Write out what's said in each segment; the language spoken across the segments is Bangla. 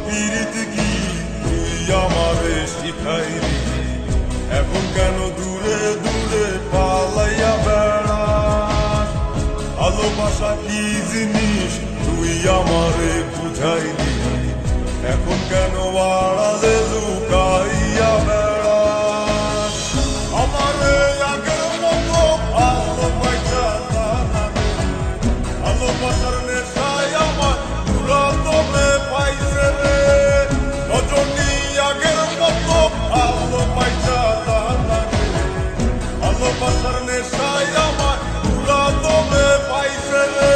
পিরিতি কি তুই আমারে শিখাইলি, এখন কেন দূরে দূরে পালাইয়া বেড়াস? ভালোবাসা কি জিনিস তুই আমারে বুঝাইলি, এখন কেন আড়ালে লুকাইয়া বেড়াস? আমারে আগের মতো ভালোবাসা জানা নেই, ভালোবাসার নেশায় আমার পুরাতনে পাইছে রে। রজনী আগের মতো ভালোবাসা জানা নেই, ভালোবাসার নেশায় আমার পুরাতনে পাইছে রে।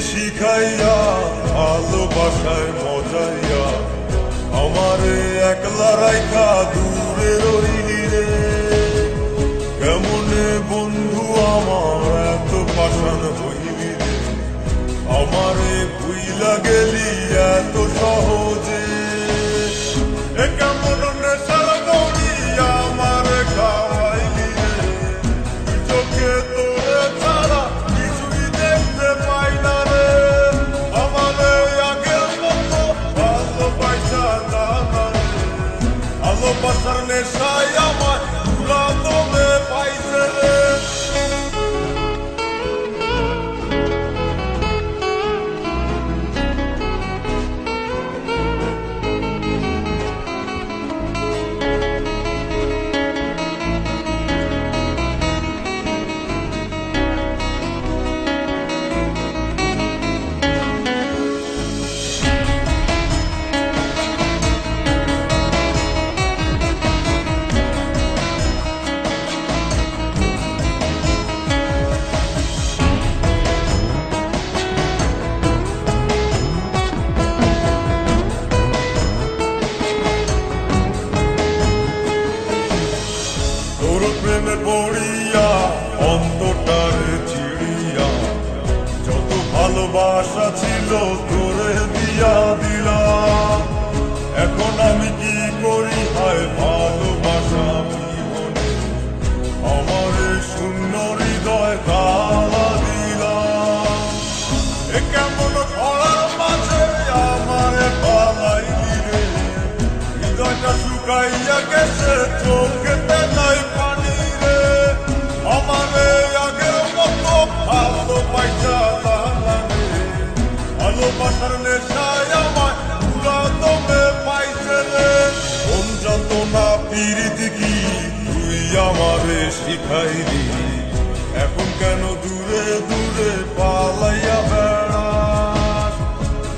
শিখাইয়া ভালোবাসায় মজাইয়া আমারে একলা রাইখা দূরে রইলি রে। কেমনে বন্ধু আমার এত পাষাণ হইলি রে, আমারে ভুইলা গেলি এত সহজে। কেমন নেশার দড়ি আমারে খাওয়াইলি রে, চোখে তোরে ছাড়া কিছুই দেখতে পাই না রে। আমারে আগের মতো ভালোবাসা জানা রে, ভালোবাসার নেশায় আমার পুরাতনে পাইছে রে। প্রেমে পড়িয়া অন্তটারে চিড়িয়া যত ভালোবাসা ছিল তোরে দিয়া দিলাম। এখন আমি কি করি হায় ভালোবাসা জীবনে আমারে শূন্য হৃদয় তালা দিলাম। এ কেমন ঘোড়ার মাঝে আমারে পালাইলি রে, হৃদয়টা শুকাইয়া গেছে চোখেতে নাই পানি রে। আমারে আগের মতো ভালোবাসা জানা রে, ভালোবাসার নেশায় আমার পুরাতনে পাইছে রে। কোন যন্ত্রণা পিরিতি কি তুই আমারে শিখাইলি, এখন কেন দূরে দূরে পালাইয়া বেড়াস?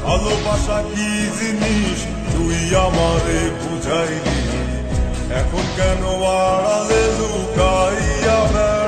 ভালোবাসা কি জিনিস তুই আমারে বুঝাইলি, এখন কেন আড়ালে লুকাইয়া বেড়াস?